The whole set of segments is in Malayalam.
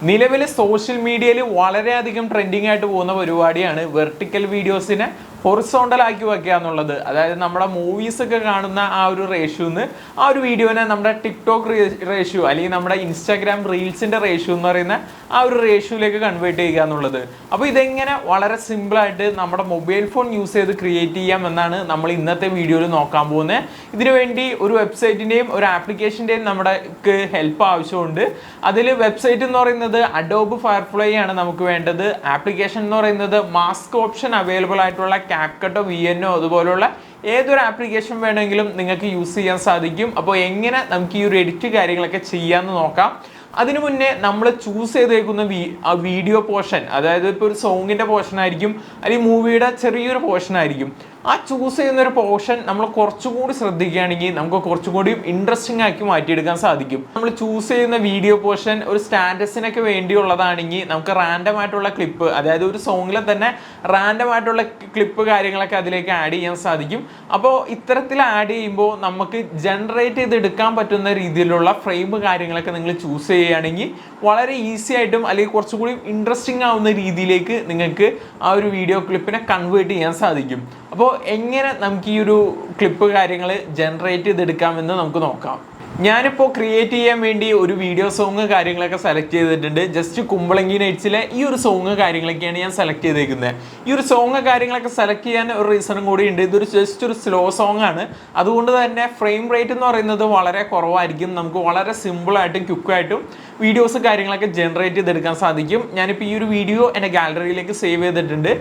നിലവിലെ സോഷ്യൽ മീഡിയയിൽ വളരെയധികം ട്രെൻഡിങ് ആയിട്ട് പോകുന്ന പരിപാടിയാണ് വെർട്ടിക്കൽ വീഡിയോസിനെ ഹൊറിസോണ്ടൽ ആക്കി വെക്കുക എന്നുള്ളത്. അതായത് നമ്മുടെ മൂവീസ് ഒക്കെ കാണുന്ന ആ ഒരു റേഷ്യോന്ന് ആ ഒരു വീഡിയോനെ നമ്മുടെ ടിക്ടോക്ക് റേഷ്യോ അല്ലെങ്കിൽ നമ്മുടെ ഇൻസ്റ്റാഗ്രാം റീൽസിന്റെ റേഷ്യോ എന്ന് പറയുന്ന ആ ഒരു റേഷ്യോയിലേക്ക് കൺവേർട്ട് ചെയ്യുക എന്നുള്ളത്. അപ്പോൾ ഇതെങ്ങനെ വളരെ സിമ്പിളായിട്ട് നമ്മുടെ മൊബൈൽ ഫോൺ യൂസ് ചെയ്ത് ക്രിയേറ്റ് ചെയ്യാം എന്നാണ് നമ്മൾ ഇന്നത്തെ വീഡിയോയിൽ നോക്കാൻ പോകുന്നത്. ഇതിനുവേണ്ടി ഒരു വെബ്സൈറ്റിൻ്റെയും ഒരു ആപ്ലിക്കേഷൻ്റെയും നമ്മുടെ ഹെൽപ്പ് ആവശ്യമുണ്ട്. അതിൽ വെബ്സൈറ്റ് എന്ന് പറയുന്നത് അഡോബ് ഫയർഫ്ലൈ ആണ് നമുക്ക് വേണ്ടത്. ആപ്ലിക്കേഷൻ എന്ന് പറയുന്നത് മാസ്ക് ഓപ്ഷൻ അവൈലബിൾ ആയിട്ടുള്ള ക്യാപ്കട്ടോ വിഎന്നോ അതുപോലുള്ള ഏതൊരു ആപ്ലിക്കേഷൻ വേണമെങ്കിലും നിങ്ങൾക്ക് യൂസ് ചെയ്യാൻ സാധിക്കും. അപ്പോൾ എങ്ങനെ നമുക്ക് ഈ ഒരു എഡിറ്റ് കാര്യങ്ങളൊക്കെ ചെയ്യാമെന്ന് നോക്കാം. അതിനു മുന്നേ നമ്മൾ ചൂസ് ചെയ്തേക്കുന്ന വീഡിയോ പോർഷൻ, അതായത് ഇപ്പോൾ ഒരു സോങ്ങിൻ്റെ പോർഷൻ ആയിരിക്കും അല്ലെങ്കിൽ മൂവിയുടെ ചെറിയൊരു പോർഷൻ ആയിരിക്കും. ആ ചൂസ് ചെയ്യുന്ന ഒരു പോർഷൻ നമ്മൾ കുറച്ചുകൂടി ശ്രദ്ധിക്കുകയാണെങ്കിൽ നമുക്ക് കുറച്ചുകൂടി ഇൻട്രസ്റ്റിംഗ് ആക്കി മാറ്റിയെടുക്കാൻ സാധിക്കും. നമ്മൾ ചൂസ് ചെയ്യുന്ന വീഡിയോ പോർഷൻ ഒരു സ്റ്റാറ്റസിനൊക്കെ വേണ്ടിയുള്ളതാണെങ്കിൽ നമുക്ക് റാൻഡം ആയിട്ടുള്ള ക്ലിപ്പ്, അതായത് ഒരു സോങ്ങിലെ തന്നെ റാൻഡം ആയിട്ടുള്ള ക്ലിപ്പ് കാര്യങ്ങളൊക്കെ അതിലേക്ക് ആഡ് ചെയ്യാൻ സാധിക്കും. അപ്പോൾ ഇത്തരത്തിൽ ആഡ് ചെയ്യുമ്പോൾ നമുക്ക് ജനറേറ്റ് ചെയ്തെടുക്കാൻ പറ്റുന്ന രീതിയിലുള്ള ഫ്രെയിം കാര്യങ്ങളൊക്കെ നിങ്ങൾ ചൂസ് ചെയ്യുകയാണെങ്കിൽ വളരെ ഈസി ആയിട്ടും അല്ലെങ്കിൽ കുറച്ചുകൂടി ഇൻട്രസ്റ്റിംഗ് ആവുന്ന രീതിയിലേക്ക് നിങ്ങൾക്ക് ആ ഒരു വീഡിയോ ക്ലിപ്പിനെ കൺവേർട്ട് ചെയ്യാൻ സാധിക്കും. അപ്പോൾ എങ്ങനെ നമുക്ക് ഈ ഒരു ക്ലിപ്പ് കാര്യങ്ങൾ ജനറേറ്റ് ചെയ്തെടുക്കാമെന്ന് നമുക്ക് നോക്കാം. ഞാനിപ്പോൾ ക്രിയേറ്റ് ചെയ്യാൻ വേണ്ടി ഒരു വീഡിയോ സോങ് കാര്യങ്ങളൊക്കെ സെലക്ട് ചെയ്തിട്ടുണ്ട്. ജസ്റ്റ് കുമ്പളങ്ങി നൈറ്റ്സിലെ ഈ ഒരു സോങ് കാര്യങ്ങളൊക്കെയാണ് ഞാൻ സെലക്ട് ചെയ്തേക്കുന്നത്. ഈ ഒരു സോങ് കാര്യങ്ങളൊക്കെ സെലക്ട് ചെയ്യാൻ ഒരു റീസണും കൂടി ഉണ്ട്. ഇതൊരു ജസ്റ്റ് ഒരു സ്ലോ സോങ് ആണ്. അതുകൊണ്ട് തന്നെ ഫ്രെയിം റേറ്റ് എന്ന് പറയുന്നത് വളരെ കുറവായിരിക്കും. നമുക്ക് വളരെ സിമ്പിളായിട്ടും ക്വിക്കായിട്ടും വീഡിയോസ് കാര്യങ്ങളൊക്കെ ജനറേറ്റ് ചെയ്തെടുക്കാൻ സാധിക്കും. ഞാനിപ്പോൾ ഈ ഒരു വീഡിയോ എൻ്റെ ഗാലറിയിലേക്ക് സേവ് ചെയ്തിട്ടുണ്ട്.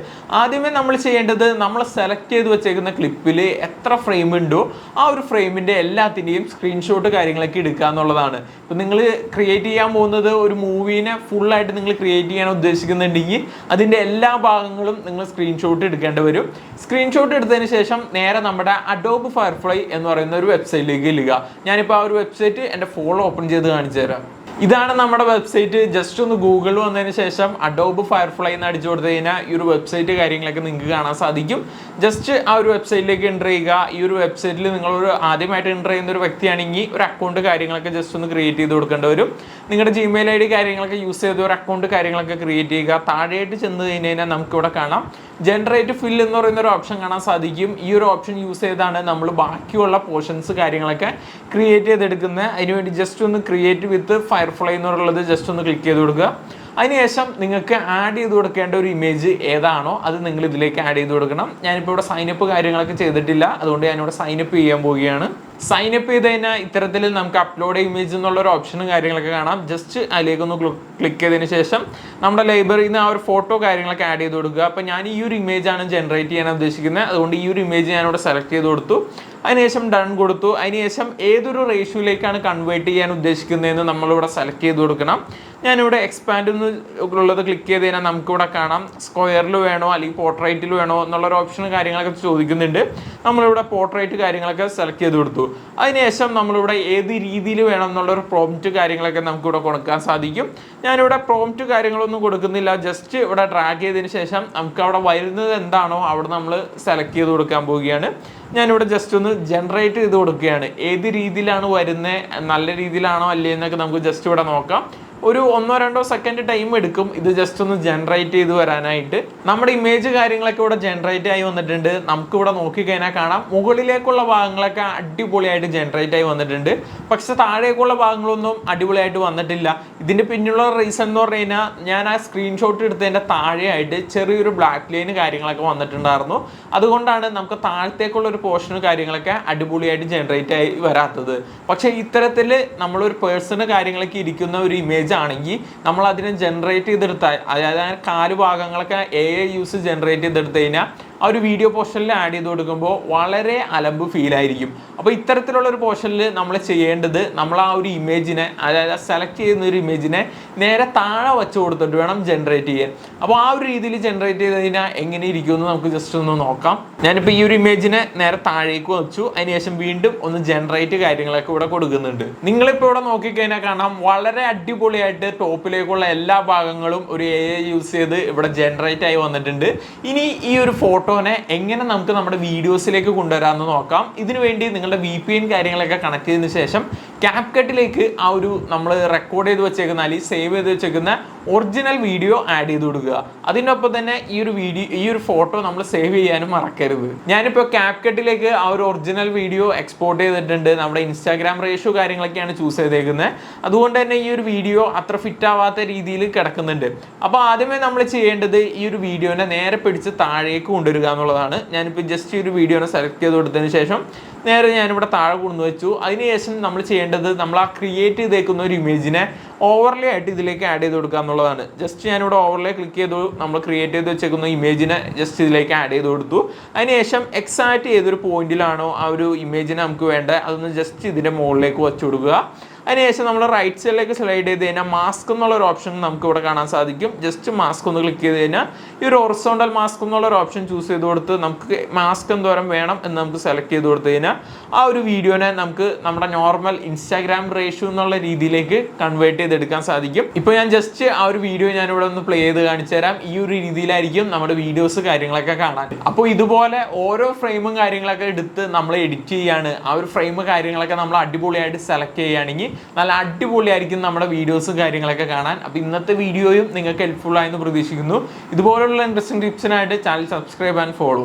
ആദ്യമേ നമ്മൾ ചെയ്യേണ്ടത് നമ്മൾ സെലക്ട് ചെയ്ത് വെച്ചേക്കുന്ന ക്ലിപ്പിൽ എത്ര ഫ്രെയിം ഉണ്ടോ ആ ഒരു ഫ്രെയിമിൻ്റെ എല്ലാത്തിൻ്റെയും സ്ക്രീൻഷോട്ട് കാര്യങ്ങളൊക്കെ എടുക്കുക എന്നുള്ളതാണ്. ഇപ്പം നിങ്ങൾ ക്രിയേറ്റ് ചെയ്യാൻ പോകുന്നത് ഒരു മൂവീനെ ഫുള്ളായിട്ട് നിങ്ങൾ ക്രിയേറ്റ് ചെയ്യാൻ ഉദ്ദേശിക്കുന്നുണ്ടെങ്കിൽ അതിൻ്റെ എല്ലാ ഭാഗങ്ങളും നിങ്ങൾ സ്ക്രീൻഷോട്ട് എടുക്കേണ്ടി വരും. സ്ക്രീൻഷോട്ട് എടുത്തതിന് ശേഷം നേരെ നമ്മുടെ അഡോബ് ഫയർഫ്ലൈ എന്ന് പറയുന്ന ഒരു വെബ്സൈറ്റിലേക്ക് ഇല്ലുക. ഞാനിപ്പോൾ ആ ഒരു വെബ്സൈറ്റ് എൻ്റെ ഫോണിൽ ഓപ്പൺ ചെയ്ത് കാണിച്ചു തരാം. ഇതാണ് നമ്മുടെ വെബ്സൈറ്റ്. ജസ്റ്റ് ഒന്ന് ഗൂഗിളിൽ വന്നതിന് ശേഷം അഡോബ് ഫയർഫ്ലൈ എന്ന് അടിച്ചു കൊടുത്തു കഴിഞ്ഞാൽ ഈ ഒരു വെബ്സൈറ്റ് കാര്യങ്ങളൊക്കെ നിങ്ങൾക്ക് കാണാൻ സാധിക്കും. ജസ്റ്റ് ആ ഒരു വെബ്സൈറ്റിലേക്ക് എൻ്റർ ചെയ്യുക. ഈ ഒരു വെബ്സൈറ്റിൽ നിങ്ങളൊരു ആദ്യമായിട്ട് എൻ്റർ ചെയ്യുന്ന ഒരു വ്യക്തിയാണെങ്കിൽ ഒരു അക്കൗണ്ട് കാര്യങ്ങളൊക്കെ ജസ്റ്റ് ഒന്ന് ക്രിയേറ്റ് ചെയ്ത് കൊടുക്കേണ്ടി വരും. നിങ്ങളുടെ ജിമെയിൽ ID കാര്യങ്ങളൊക്കെ യൂസ് ചെയ്ത് ഒരു അക്കൗണ്ട് കാര്യങ്ങളൊക്കെ ക്രിയേറ്റ് ചെയ്യുക. താഴെയായിട്ട് ചെന്ന് കഴിഞ്ഞാൽ നമുക്കിവിടെ കാണാം ജനറേറ്റ് ഫിൽ എന്ന് പറയുന്ന ഒരു ഓപ്ഷൻ കാണാൻ സാധിക്കും. ഈ ഒരു ഓപ്ഷൻ യൂസ് ചെയ്താണ് നമ്മൾ ബാക്കിയുള്ള പോർഷൻസ് കാര്യങ്ങളൊക്കെ ക്രിയേറ്റ് ചെയ്തെടുക്കുന്നത്. അതിനുവേണ്ടി ജസ്റ്റ് ഒന്ന് ക്രിയേറ്റ് വിത്ത് ഫയർഫ്ലൈ എന്നുള്ളത് ജസ്റ്റ് ഒന്ന് ക്ലിക്ക് ചെയ്ത് കൊടുക്കുക. അതിനുശേഷം നിങ്ങൾക്ക് ആഡ് ചെയ്ത് കൊടുക്കേണ്ട ഒരു ഇമേജ് ഏതാണോ അത് നിങ്ങൾ ഇതിലേക്ക് ആഡ് ചെയ്ത് കൊടുക്കണം. ഞാനിപ്പോൾ ഇവിടെ സൈനപ്പ് കാര്യങ്ങളൊക്കെ ചെയ്തിട്ടില്ല, അതുകൊണ്ട് ഞാനിവിടെ സൈനപ്പ് ചെയ്യാൻ പോവുകയാണ്. സൈനപ്പ് ചെയ്ത് കഴിഞ്ഞാൽ ഇത്തരത്തിൽ നമുക്ക് അപ്ലോഡ് ഇമേജ് എന്നുള്ളൊരു ഓപ്ഷനും കാര്യങ്ങളൊക്കെ കാണാം. ജസ്റ്റ് അതിലേക്കൊന്ന് ക്ലിക്ക് ചെയ്തതിന് ശേഷം നമ്മുടെ ലൈബ്രറിയിൽ നിന്ന് ആ ഒരു ഫോട്ടോ കാര്യങ്ങളൊക്കെ ആഡ് ചെയ്ത് കൊടുക്കുക. അപ്പോൾ ഞാൻ ഈ ഒരു ഇമേജാണ് ജനറേറ്റ് ചെയ്യാൻ ഉദ്ദേശിക്കുന്നത്. അതുകൊണ്ട് ഈ ഒരു ഇമേജ് ഞാനിവിടെ സെലക്ട് ചെയ്ത് കൊടുത്തു. അതിനുശേഷം ഡൺ കൊടുത്തു. അതിനുശേഷം ഏതൊരു റേഷ്യോയിലേക്കാണ് കൺവേർട്ട് ചെയ്യാൻ ഉദ്ദേശിക്കുന്നതെന്ന് നമ്മളിവിടെ സെലക്ട് ചെയ്ത് കൊടുക്കണം. ഞാനിവിടെ എക്സ്പാൻഡ് എന്നുള്ളത് ക്ലിക്ക് ചെയ്ത് കഴിഞ്ഞാൽ നമുക്കിവിടെ കാണാം സ്ക്വയറിൽ വേണോ അല്ലെങ്കിൽ പോർട്രേറ്റിൽ വേണോ എന്നുള്ളൊരു ഓപ്ഷൻ കാര്യങ്ങളൊക്കെ ചോദിക്കുന്നുണ്ട്. നമ്മളിവിടെ പോർട്രേറ്റ് കാര്യങ്ങളൊക്കെ സെലക്ട് ചെയ്ത് കൊടുത്തു. അതിനുശേഷം നമ്മളിവിടെ ഏത് രീതിയിൽ വേണം എന്നുള്ളൊരു പ്രോംപ്റ്റ് കാര്യങ്ങളൊക്കെ നമുക്കിവിടെ കൊടുക്കാൻ സാധിക്കും. ഞാനിവിടെ പ്രോംപ്റ്റ് കാര്യങ്ങളൊന്നും കൊടുക്കുന്നില്ല. ജസ്റ്റ് ഇവിടെ ഡ്രാഗ് ചെയ്തതിന് ശേഷം നമുക്ക് അവിടെ വരുന്നത് എന്താണോ അവിടെ നമ്മൾ സെലക്ട് ചെയ്ത് കൊടുക്കാൻ പോവുകയാണ്. ഞാനിവിടെ ജസ്റ്റ് ഒന്ന് ജനറേറ്റ് ചെയ്ത് കൊടുക്കുകയാണ്. ഏത് രീതിയിലാണ് വരുന്നത്, നല്ല രീതിയിലാണോ അല്ലേ എന്നൊക്കെ നമുക്ക് ജസ്റ്റ് ഇവിടെ നോക്കാം. ഒരു 1-2 സെക്കൻഡ് ടൈം എടുക്കും ഇത് ജസ്റ്റ് ഒന്ന് ജനറേറ്റ് ചെയ്ത് വരാനായിട്ട്. നമ്മുടെ ഇമേജ് കാര്യങ്ങളൊക്കെ ഇവിടെ ജനറേറ്റ് ആയി വന്നിട്ടുണ്ട്. നമുക്കിവിടെ നോക്കിക്കഴിഞ്ഞാൽ കാണാം മുകളിലേക്കുള്ള ഭാഗങ്ങളൊക്കെ അടിപൊളിയായിട്ട് ജനറേറ്റ് ആയി വന്നിട്ടുണ്ട്. പക്ഷെ താഴേക്കുള്ള ഭാഗങ്ങളൊന്നും അടിപൊളിയായിട്ട് വന്നിട്ടില്ല. ഇതിൻ്റെ പിന്നിലുള്ള റീസൺ എന്ന് പറഞ്ഞു കഴിഞ്ഞാൽ ഞാൻ ആ സ്ക്രീൻഷോട്ട് എടുത്തതിൻ്റെ താഴെയായിട്ട് ചെറിയൊരു ബ്ലാക്ക് ലൈൻ കാര്യങ്ങളൊക്കെ വന്നിട്ടുണ്ടായിരുന്നു. അതുകൊണ്ടാണ് നമുക്ക് താഴത്തേക്കുള്ള ഒരു പോർഷന് കാര്യങ്ങളൊക്കെ അടിപൊളിയായിട്ട് ജനറേറ്റ് ആയി വരാത്തത്. പക്ഷേ ഇത്തരത്തിൽ നമ്മളൊരു പേഴ്സണ് കാര്യങ്ങളൊക്കെ ഇരിക്കുന്ന ഒരു ഇമേജ് ആണെങ്കിൽ നമ്മൾ അതിനെ ജനറേറ്റ് ചെയ്തെടുത്താൽ, അതായത് കാല് ഭാഗങ്ങളൊക്കെ AI യൂസ് ജനറേറ്റ് ചെയ്തെടുത്ത് കഴിഞ്ഞാൽ ആ ഒരു വീഡിയോ പോർഷനിൽ ആഡ് ചെയ്ത് കൊടുക്കുമ്പോൾ വളരെ അലമ്പ് ഫീൽ ആയിരിക്കും. അപ്പോൾ ഇത്തരത്തിലുള്ള ഒരു പോർഷനിൽ നമ്മൾ ചെയ്യേണ്ടത് നമ്മൾ ആ ഒരു ഇമേജിനെ, അതായത് സെലക്ട് ചെയ്യുന്ന ഒരു ഇമേജിനെ നേരെ താഴെ വെച്ച് കൊടുത്തിട്ട് വേണം ജനറേറ്റ് ചെയ്യാൻ. അപ്പോൾ ആ ഒരു രീതിയിൽ ജനറേറ്റ് ചെയ്ത് കഴിഞ്ഞാൽ എങ്ങനെ ഇരിക്കുമെന്ന് നമുക്ക് ജസ്റ്റ് ഒന്ന് നോക്കാം. ഞാനിപ്പോൾ ഈ ഒരു ഇമേജിനെ നേരെ താഴേക്ക് വെച്ചു. അതിനുശേഷം വീണ്ടും ഒന്ന് ജനറേറ്റ് കാര്യങ്ങളൊക്കെ ഇവിടെ കൊടുക്കുന്നുണ്ട്. നിങ്ങളിപ്പോൾ ഇവിടെ നോക്കിക്കഴിഞ്ഞാൽ കാണാം വളരെ അടിപൊളിയായിട്ട് ടോപ്പിലേക്കുള്ള എല്ലാ ഭാഗങ്ങളും ഒരു AI യൂസ് ചെയ്ത് ഇവിടെ ജനറേറ്റ് ആയി വന്നിട്ടുണ്ട്. ഇനി ഈ ഒരു ഫോട്ടോനെ എങ്ങനെ നമുക്ക് നമ്മുടെ വീഡിയോസിലേക്ക് കൊണ്ടുവരാമെന്ന് നോക്കാം. ഇതിനു വേണ്ടി നിങ്ങളുടെ VPN കാര്യങ്ങളൊക്കെ കണക്ട് ചെയ്തതിന് ശേഷം ക്യാപ്കട്ടിലേക്ക് ആ ഒരു നമ്മൾ റെക്കോർഡ് ചെയ്ത് വെച്ചേക്കുന്ന അല്ലെങ്കിൽ സേവ് ചെയ്ത് വെച്ചേക്കുന്ന ഒറിജിനൽ വീഡിയോ ആഡ് ചെയ്ത് കൊടുക്കുക. അതിനൊപ്പം തന്നെ ഈ ഒരു ഫോട്ടോ നമ്മൾ സേവ് ചെയ്യാനും മറക്കരുത്. ഞാനിപ്പോൾ ക്യാപ്കട്ടിലേക്ക് ആ ഒരു ഒറിജിനൽ വീഡിയോ എക്സ്പോർട്ട് ചെയ്തിട്ടുണ്ട്. നമ്മുടെ ഇൻസ്റ്റാഗ്രാം റേഷ്യോ കാര്യങ്ങളൊക്കെയാണ് ചൂസ് ചെയ്തേക്കുന്നത്. അതുകൊണ്ട് തന്നെ ഈ ഒരു വീഡിയോ അത്ര ഫിറ്റ് ആവാത്ത രീതിയിൽ കിടക്കുന്നുണ്ട്. അപ്പോൾ ആദ്യമേ നമ്മൾ ചെയ്യേണ്ടത് ഈ ഒരു വീഡിയോനെ നേരെ പിടിച്ച് താഴേക്ക് കൊണ്ടുവരിക എന്നുള്ളതാണ്. ഞാനിപ്പോൾ ജസ്റ്റ് ഈ ഒരു വീഡിയോനെ സെലക്ട് ചെയ്ത് കൊടുത്തതിന് ശേഷം നേരെ ഞാനിവിടെ താഴെ കൊണ്ടുവച്ചു. അതിനുശേഷം നമ്മൾ ചെയ്യേണ്ടത് നമ്മൾ ആ ക്രിയേറ്റ് ചെയ്തേക്കുന്ന ഒരു ഇമേജിനെ ഓവർലേ ആയിട്ട് ഇതിലേക്ക് ആഡ് ചെയ്ത് കൊടുക്കുക എന്നുള്ളതാണ്. ജസ്റ്റ് ഞാനിവിടെ ഓവർലേ ക്ലിക്ക് ചെയ്തു, നമ്മൾ ക്രിയേറ്റ് ചെയ്ത് വെച്ചേക്കുന്ന ഇമേജിനെ ജസ്റ്റ് ഇതിലേക്ക് ആഡ് ചെയ്ത് കൊടുത്തു. അതിനുശേഷം എക്സാക്റ്റ് ഏതൊരു പോയിന്റിലാണോ ആ ഒരു ഇമേജിനെ നമുക്ക് വേണ്ടത് അതൊന്ന് ജസ്റ്റ് ഇതിൻ്റെ മുകളിലേക്ക് വെച്ച് കൊടുക്കുക. അതിനുശേഷം നമ്മൾ റൈറ്റ് സൈഡിലേക്ക് സ്ലൈഡ് ചെയ്ത് കഴിഞ്ഞാൽ മാസ്ക് എന്നുള്ള ഒരു ഓപ്ഷൻ നമുക്ക് ഇവിടെ കാണാൻ സാധിക്കും. ജസ്റ്റ് മാസ്ക് ഒന്ന് ക്ലിക്ക് ചെയ്ത് കഴിഞ്ഞാൽ ഈ ഒരു ഹൊറിസോണ്ടൽ മാസ്ക് എന്നുള്ള ഒരു ഓപ്ഷൻ ചൂസ് ചെയ്ത് കൊടുത്ത് നമുക്ക് മാസ്ക് എന്തോരം വേണം എന്ന് നമുക്ക് സെലക്ട് ചെയ്ത് കൊടുത്തു കഴിഞ്ഞാൽ ആ ഒരു വീഡിയോനെ നമുക്ക് നമ്മുടെ നോർമൽ ഇൻസ്റ്റാഗ്രാം റേഷ്യോ എന്നുള്ള രീതിയിലേക്ക് കൺവേർട്ട് ചെയ്തെടുക്കാൻ സാധിക്കും. ഇപ്പോൾ ഞാൻ ജസ്റ്റ് ആ ഒരു വീഡിയോ ഞാനിവിടെ ഒന്ന് പ്ലേ ചെയ്ത് കാണിച്ചു തരാം. ഈ ഒരു രീതിയിലായിരിക്കും നമ്മുടെ വീഡിയോസ് കാര്യങ്ങളൊക്കെ കാണാൻ. അപ്പോൾ ഇതുപോലെ ഓരോ ഫ്രെയിമും കാര്യങ്ങളൊക്കെ എടുത്ത് നമ്മൾ എഡിറ്റ് ചെയ്യാണ്. ആ ഒരു ഫ്രെയിം കാര്യങ്ങളൊക്കെ നമ്മൾ അടിപൊളിയായിട്ട് സെലക്ട് ചെയ്യുകയാണെങ്കിൽ നല്ല അടിപൊളിയായിരിക്കും നമ്മുടെ വീഡിയോസും കാര്യങ്ങളൊക്കെ കാണാൻ. അപ്പോൾ ഇന്നത്തെ വീഡിയോയും നിങ്ങൾക്ക് ഹെൽപ്ഫുൾ ആയെന്ന് പ്രതീക്ഷിക്കുന്നു. ഇതുപോലുള്ള ഇൻട്രസ്റ്റിംഗ് ടിപ്സിനായിട്ട് ചാനൽ സബ്സ്ക്രൈബ് ആൻഡ് ഫോളോ.